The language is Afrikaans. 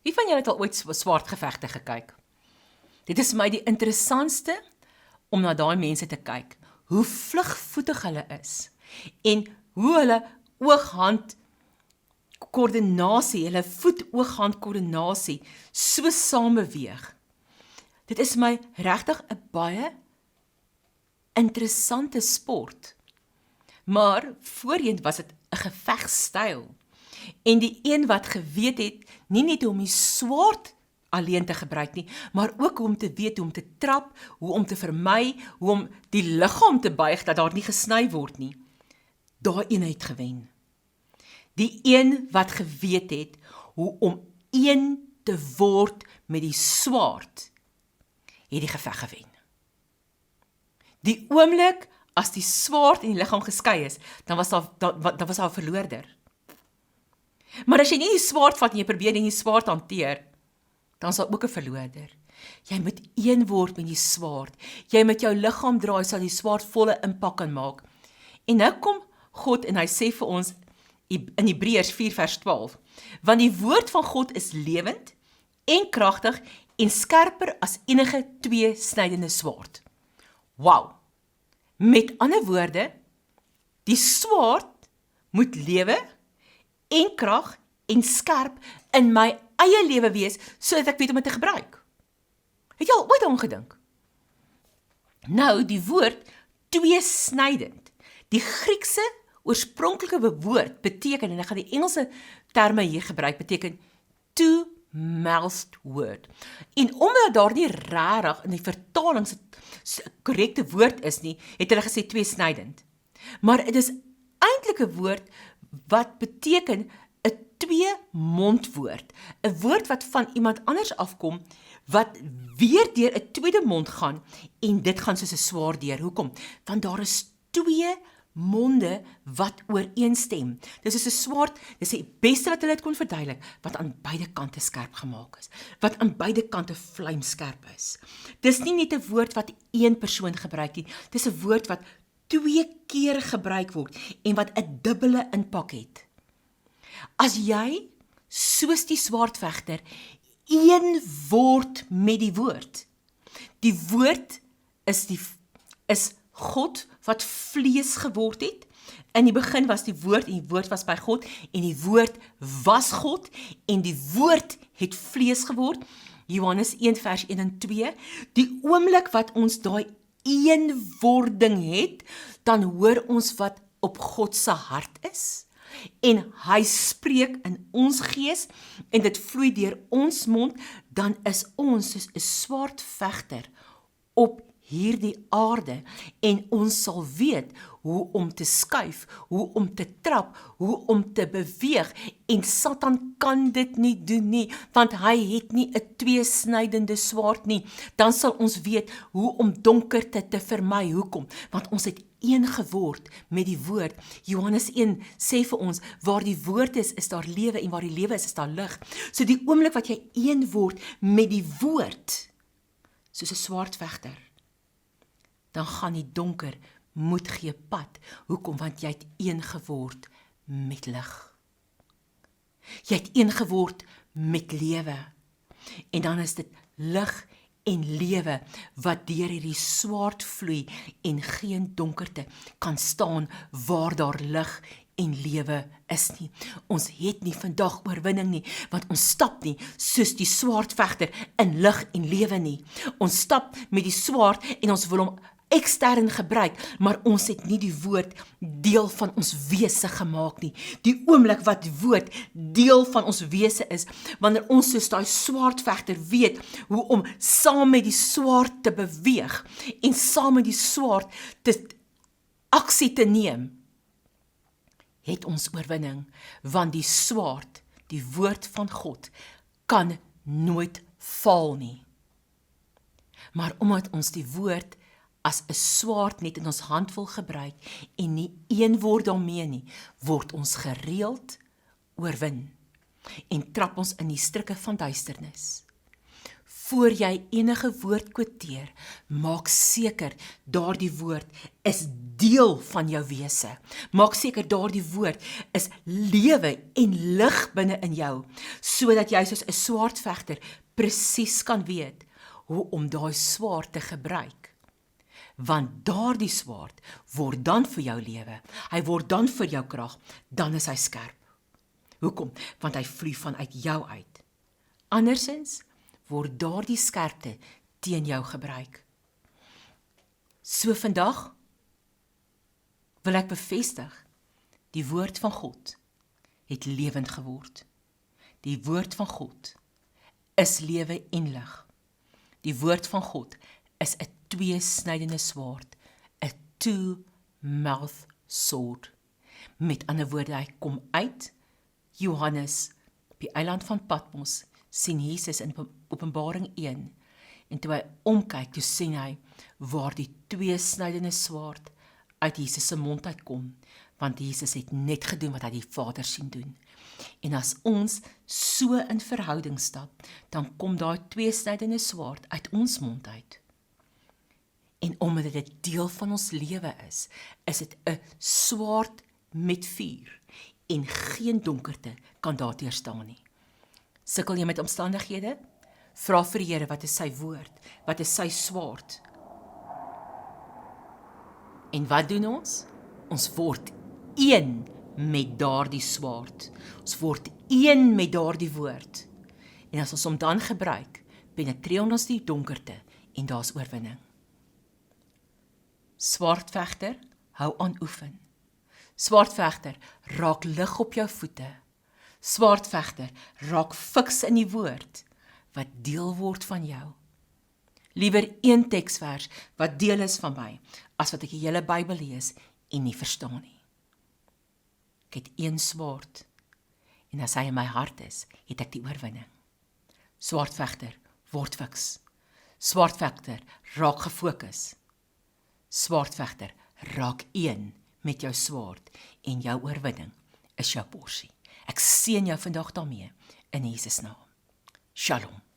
Wie van julle het al ooit swaardgevegte gekyk? Dit is vir my die interessantste om na daai mense te kyk. Hoe vlugvoetig hulle is en hoe hulle oog-hand koördinasie, hulle voet-oog-hand koördinasie so saam beweeg. Dit is my regtig 'n baie interessante sport. Maar voorheen was dit 'n gevegstyl. En die een wat geweet het, nie net hoe om die swaard alleen te gebruik nie, maar ook hoe om te weet hoe om te trap, hoe om te vermy, hoe om die liggaam te buig dat daar nie gesny word nie. Daai een het gewen. Die een wat geweet het hoe om een te word met die swaard, het die geveg gewen. Die oomblik as die swaard en die liggaam geskei is, dan was daar 'n verloorder. Maar as jy nie die swaard vat en jy probeer nie die swaard hanteer, dan sal ook 'n verloorder. Jy moet een word met die swaard. Jy moet jou liggaam draai sodat die swaard volle impak kan maak. En nou kom God en hy sê vir ons in Hebreërs 4 vers 12, want die woord van God is lewend en kragtig en skerper as enige tweesnydende swaard. Wow! Met ander woorde, die swaard moet lewe en krag en skerp in my eie lewe wees, sodat ek weet om dit te gebruik. Het jy al ooit daaraan gedink? Nou, die woord tweesnydend, die Griekse oorspronklike woord beteken, en ek gaan die Engelse terme hier gebruik, beteken two-mouthed word. En omdat daar nie rarig in die vertaling korrekte woord is nie, het hulle gesê tweesnydend. Maar dit is eintlik 'n woord wat beteken 'n twee-mondwoord, 'n woord wat van iemand anders afkom, wat weer deur 'n tweede mond gaan, en dit gaan soos 'n swaard deur. Hoekom? Want daar is twee monde wat ooreenstem. Dis is 'n swaard, dis die beste wat hulle dit kon verduidelik, wat aan beide kante skerp gemaak is, wat aan beide kante vlamskerp is. Dis nie net 'n woord wat een persoon gebruik nie, dis 'n woord wat 2 keer gebruik word en wat 'n dubbele impak het. As jy, soos die swaardvegter, een word met die woord. Die woord is God wat vlees geword het. In die begin was die woord en die woord was by God en die woord was God en die woord het vlees geword. Johannes 1 vers 1 en 2. Die oomblik wat ons daai eenwording het, dan hoor ons wat op God se hart is. En hy spreek in ons gees en dit vloei deur ons mond, dan is ons soos 'n swaardvegter op hierdie aarde en ons sal weet hoe om te skuif, hoe om te trap, hoe om te beweeg en Satan kan dit nie doen nie, want hy het nie 'n tweesnydende swaard nie. Dan sal ons weet hoe om donkerte te vermy. Hoekom? Want ons het een geword met die woord. Johannes 1 sê vir ons, waar die woord is daar lewe en waar die lewe is daar lig. So die oomblik wat jy een word met die woord, soos 'n swaardvegter, dan gaan die donker moed gee pad. Hoekom? Want jy het een geword met lig. Jy het een geword met lewe. En dan is dit lig en lewe wat deur hierdie swaard vloei en geen donkerte kan staan waar daar lig en lewe is nie. Ons het nie vandag oorwinning nie, want ons stap nie soos die swaardvegter in lig en lewe nie. Ons stap met die swaard en ons wil hom ekstern gebruik, maar ons het nie die woord deel van ons wese gemaak nie. Die oomblik wat die woord deel van ons wese is, wanneer ons soos daai swaardvegter weet hoe om saam met die swaard te beweeg en saam met die swaard aksie te neem, het ons oorwinning, want die swaard, die woord van God, kan nooit faal nie. Maar omdat ons die woord as 'n swaard net in ons hand wil gebruik en nie een word daarmee nie, word ons gereeld oorwin en trap ons in die strikke van duisternis. Voor jy enige woord quoteer, maak seker daardie woord is deel van jou wese. Maak seker daardie woord is lewe en lig binne in jou, sodat jy soos 'n swaardvegter presies kan weet hoe om daai swaard te gebruik. Want daardie swaard word dan vir jou lewe, hy word dan vir jou krag, dan is hy skerp. Hoekom? Want hy vloei vanuit jou uit. Andersins word daardie skerpte teen jou gebruik. So vandag wil ek bevestig, die woord van God het lewend geword. Die woord van God is lewe en lig. Die woord van God is 'n tweesnydende swaard, 'n two-mouthed sword. Met ander woorde, hy kom uit. Johannes op die eiland van Patmos sien Jesus in Openbaring 1 en toe hy omkyk, toe sien hy waar die tweesnydende swaard uit Jesus se mond uitkom, want Jesus het net gedoen wat hy die Vader sien doen. En as ons so in verhouding stap, dan kom daai tweesnydende swaard uit ons mond uit. En omdat dit 'n deel van ons lewe is dit 'n swaard met vuur en geen donkerte kan daarteer staan nie. Sukkel jy met omstandighede? Vra vir die Here, wat is sy woord? Wat is sy swaard? En wat doen ons? Ons word een met daardie swaard. Ons word een met daardie woord. En as ons hom dan gebruik, penetreer ons die donkerte en daar's oorwinning. Swaardvegter, hou aan oefen. Swaardvegter, raak lig op jou voete. Swaardvegter, raak fiks in die woord wat deel word van jou. Liewer een teksvers wat deel is van my, as wat ek die hele Bybel lees en nie verstaan nie. Ek het een swaard, en as hy in my hart is, het ek die oorwinning. Swaardvegter, word fiks. Swaardvegter, raak gefokus. Swaardvegter, raak een met jou swaard, en jou oorwinning is jou porsie. Ek seën jou vandag daarmee, in Jesus naam. Shalom.